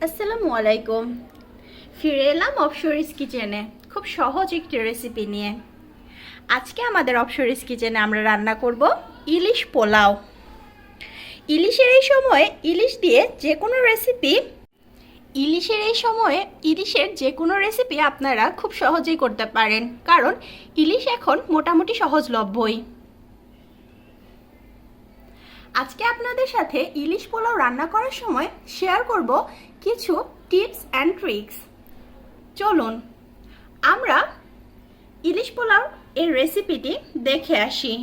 আসসালামু আলাইকুম। ফিরে এলাম অপসরিস কিচেনে খুব সহজ একটি রেসিপি নিয়ে। আজকে আমাদের অপসরিস কিচেনে আমরা রান্না করব ইলিশ পোলাও। ইলিশের এই সময়ে ইলিশ দিয়ে ইলিশের যে কোনো রেসিপি আপনারা খুব সহজেই করতে পারেন, কারণ ইলিশ এখন মোটামুটি সহজলভ্যই। আজকে আপনাদের সাথে ইলিশ পোলাও রান্না করার সময় শেয়ার করব কিছু টিপস অ্যান্ড ট্রিক্স। চলুন আমরা ইলিশ পোলাও এর রেসিপিটি দেখে আসি।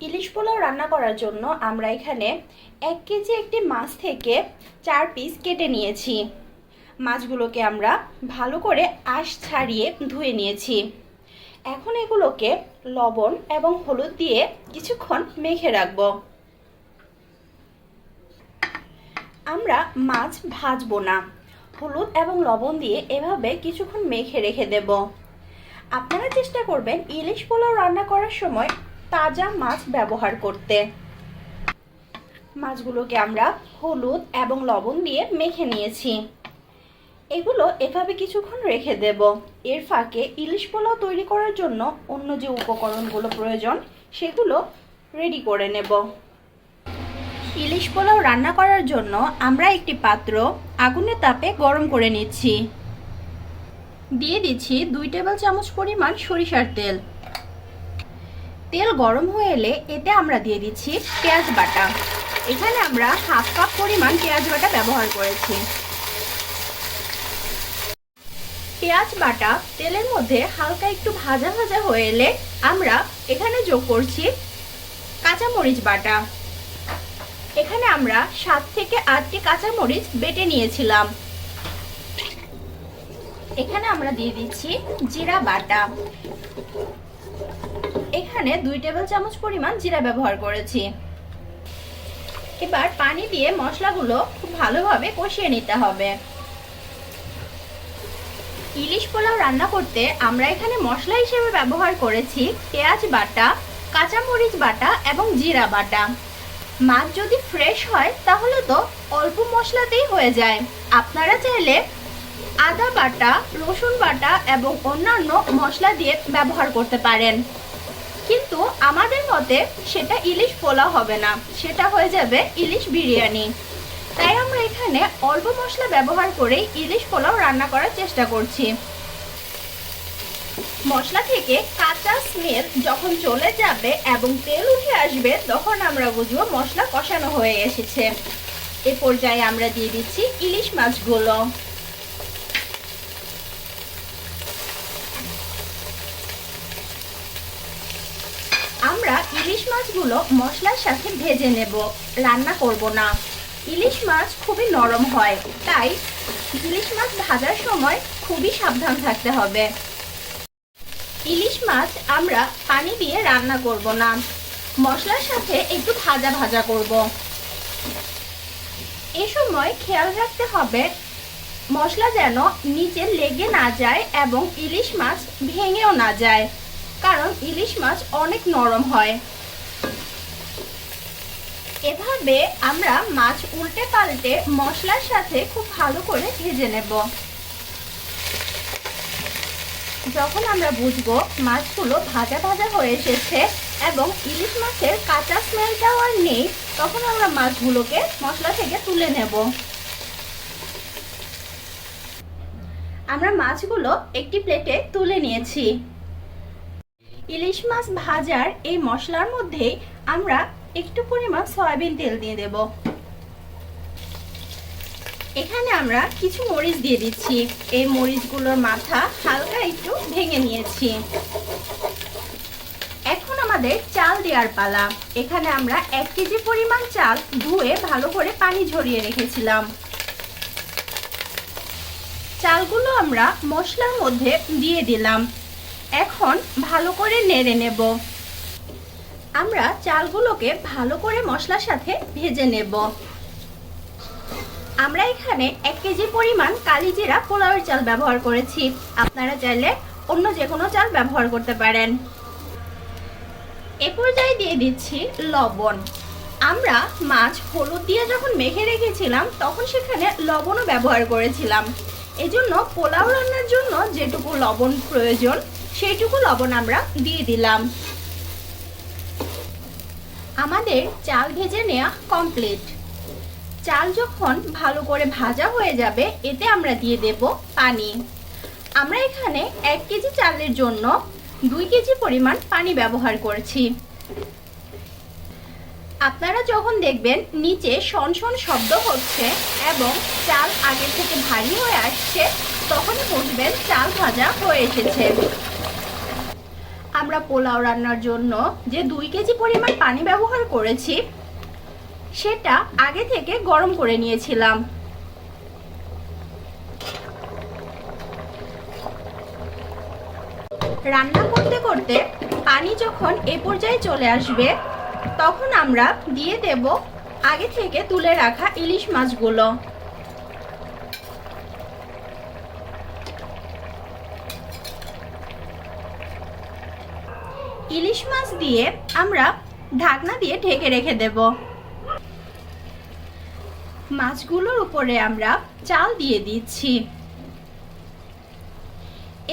ইলিশ পোলাও রান্না করার জন্য আমরা এখানে 1 কেজি একটি মাছ থেকে 4 পিস কেটে নিয়েছি। মাছগুলোকে আমরা ভালো করে আঁশ ছাড়িয়ে ধুয়ে নিয়েছি। এখন এগুলোকে লবণ এবং হলুদ দিয়ে কিছুক্ষণ মেখে রাখবো। আমরা মাছ ভাজবো না, হলুদ এবং লবণ দিয়ে এভাবে কিছুক্ষণ মেখে রেখে দেব। আপনারা চেষ্টা করবেন ইলিশ পোলাও রান্না করার সময় তাজা মাছ ব্যবহার করতে। মাছগুলোকে আমরা হলুদ এবং লবণ দিয়ে মেখে নিয়েছি। এগুলো এভাবে কিছুক্ষণ রেখে দেব। এর ফাঁকে ইলিশ পোলাও তৈরি করার জন্য অন্য যে উপকরণগুলো প্রয়োজন সেগুলো রেডি করে নেব। ইলিশ পোলাও রান্না করার জন্য আমরা একটি পাত্র আগুনের তাপে গরম করে নিচ্ছি। দিয়ে দিচ্ছি 2 টেবিল চামচ পরিমাণ সরিষার তেল। তেল গরম হয়ে এলে এতে আমরা দিয়ে দিচ্ছি পেঁয়াজ বাটা। এখানে আমরা 1/2 কাপ পরিমাণ পেঁয়াজ বাটা ব্যবহার করেছি। পেঁয়াজ বাটা তেলের মধ্যে হালকা একটু ভাজা ভাজা হয়ে এলে আমরা এখানে যোগ করছি কাঁচামরিচ বাটা। এখানে আমরা 7 থেকে 8টি কাঁচামরিচ বেটে নিয়েছিলাম। এখানে আমরা দিয়ে দিচ্ছি জিরা বাটা। এখানে 2 টেবিল চামচ পরিমাণ জিরা ব্যবহার করেছি। এবার পানি দিয়ে মশলাগুলো খুব ভালোভাবে কষিয়ে নিতে হবে। ইলিশ পোলাও রান্না করতে আমরা এখানে মশলা হিসেবে ব্যবহার করেছি পেঁয়াজ বাটা, কাঁচামরিচ বাটা এবং জিরা বাটা। মাছ যদি ফ্রেশ হয় তাহলে তো অল্প মশলাতেই হয়ে যায়। আপনারা চাইলে আদা বাটা, রসুন বাটা এবং অন্যান্য মশলা দিয়ে ব্যবহার করতে পারেন, কিন্তু আমাদের মতে সেটা ইলিশ পোলাও হবে না, সেটা হয়ে যাবে ইলিশ বিরিয়ানি। তাই আমরা এখানে অল্প মশলা ব্যবহার করে ইলিশ পোলাও রান্না করার চেষ্টা করছি। মশলা থেকে কাঁচা স্মেল যখন চলে যাবে এবং তেল উঠে আসবে তখন আমরা বুঝবো মশলা কষানো হয়ে এসেছে। এ পর্যায়ে আমরা দিয়ে দিচ্ছি ইলিশ মাছগুলো। আমরা ইলিশ মাছগুলো মশলার সাথে ভেজে নেব, রান্না করব না। ইলিশ মাছ খুবই নরম হয়, তাই ইলিশ মাছ ভাজার সময় খুবই সাবধান থাকতে হবে। ইলিশ মাছ আমরা পানি দিয়ে রান্না করব না, মশলার সাথে একটু ভাজা ভাজা করব। এ সময় খেয়াল রাখতে হবে মশলা যেন নিচে লেগে না যায় এবং ইলিশ মাছ ভেঙেও না যায়, কারণ ইলিশ মাছ অনেক নরম হয়। এভাবে আমরা মাছ উল্টে পাল্টে মশলার সাথে খুব ভালো করে ভেজে নেব। যখন আমরা বুঝবো মাছগুলো ভাজা ভাজা হয়ে এসেছে এবং ইলিশ মাছের কাঁচা স্মেলটাও আর নেই, তখন আমরা মাছগুলোকে মশলা থেকে তুলে নেব। আমরা মাছগুলো একটি প্লেটে তুলে নিয়েছি। ইলিশ মাছ ভাজার এই মশলার মধ্যে আমরা একটু পরিমাণ সয়াবিন তেল দিয়ে দেব। এখানে আমরা কিছু মরিচ দিয়ে দিচ্ছি। এই মরিচগুলোর মাথা হালকা একটু ভেঙে নিয়েছি। এখন আমাদের চাল দেওয়ার পালা। এখানে আমরা 1 কেজি পরিমাণ চাল ধুয়ে ভালো করে পানি ঝরিয়ে রেখেছিলাম। চালগুলো আমরা মশলার মধ্যে দিয়ে দিলাম। এখন ভালো করে নেড়ে নেব। আমরা চালগুলোকে ভালো করে মশলার সাথে ভেজে নেব। আমরা এখানে 1 কেজি পরিমাণ কালিজিরা পোলাওয়ের চাল ব্যবহার করেছি। আপনারা চাইলে অন্য যে কোনো চাল ব্যবহার করতে পারেন। এ পর্যায়ে দিয়ে দিচ্ছি লবণ। আমরা মাছ হলুদ দিয়ে যখন মেখে রেখেছিলাম তখন সেখানে লবণও ব্যবহার করেছিলাম। এজন্য পোলাও রান্নার জন্য যেটুকু লবণ প্রয়োজন সেইটুকু লবণ আমরা দিয়ে দিলাম। আমাদের চাল ভেজে নেওয়া কমপ্লিট। চাল যখন ভালো করে ভাজা হয়ে যাবে এতে আমরা দিয়ে দেব পানি। আমরা এখানে 1 কেজি চালের জন্য 2 কেজি পরিমাণ পানি ব্যবহার করছি। আপনারা যখন দেখবেন নিচে শনশন শব্দ হচ্ছে এবং চাল আগে থেকে ভারী হয়ে আসছে তখনই বুঝবেন চাল ভাজা হয়ে এসেছে। আমরা পোলাও রান্নার জন্য যে 2 কেজি পরিমাণ পানি ব্যবহার করেছি সেটা আগে থেকে গরম করে নিয়েছিলাম। রান্না করতে করতে পানি যখন এ পর্যায়ে চলে আসবে তখন আমরা দিয়ে দেব আগে থেকে তুলে রাখা ইলিশ মাছগুলো। ইলিশ মাছ দিয়ে আমরা ঢাকনা দিয়ে ঢেকে রেখে দেব। মাছগুলোর উপরে আমরা চাল দিয়ে দিচ্ছি।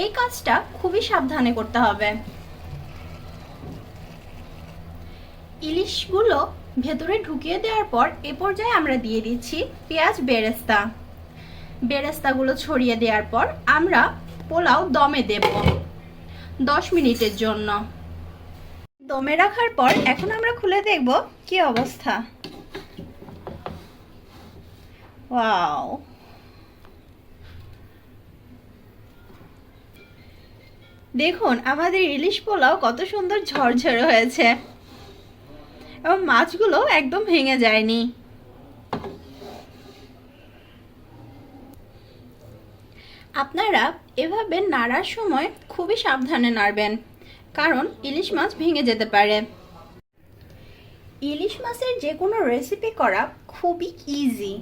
এই কাজটা খুবই সাবধানে করতে হবে। ইলিশগুলো ভেতরে ঢুকিয়ে দেওয়ার পর এ পর্যায়ে আমরা দিয়ে দিচ্ছি পেঁয়াজ বেরেস্তা। বেরেস্তাগুলো ছড়িয়ে দেওয়ার পর আমরা পোলাও দমে দেব 10 মিনিটের জন্য। দমে রাখার পর এখন আমরা খুলে দেখব কি অবস্থা। ওয়াও, দেখুন আমাদের ইলিশ পোলাও কত সুন্দর ঝরঝরে হয়েছে এবং মাছগুলো একদম ভেঙে যায়নি। আপনারা এভাবে নাড়ার সময় খুবই সাবধানে নাড়বেন, কারণ ইলিশ মাছ ভেঙে যেতে পারে। ইলিশ মাছের যে কোনো রেসিপি করা খুবই ইজি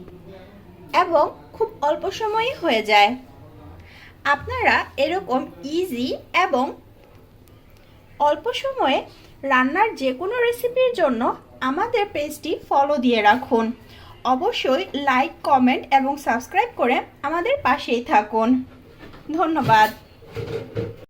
এবং খুব অল্প সময়ে হয়ে যায়। আপনারা এরকম ইজি এবং অল্প সময়ে রান্নার যে কোনো রেসিপির জন্য আমাদের পেজটি ফলো দিয়ে রাখুন। অবশ্যই লাইক, কমেন্ট এবং সাবস্ক্রাইব করে আমাদের পাশেই থাকুন। ধন্যবাদ।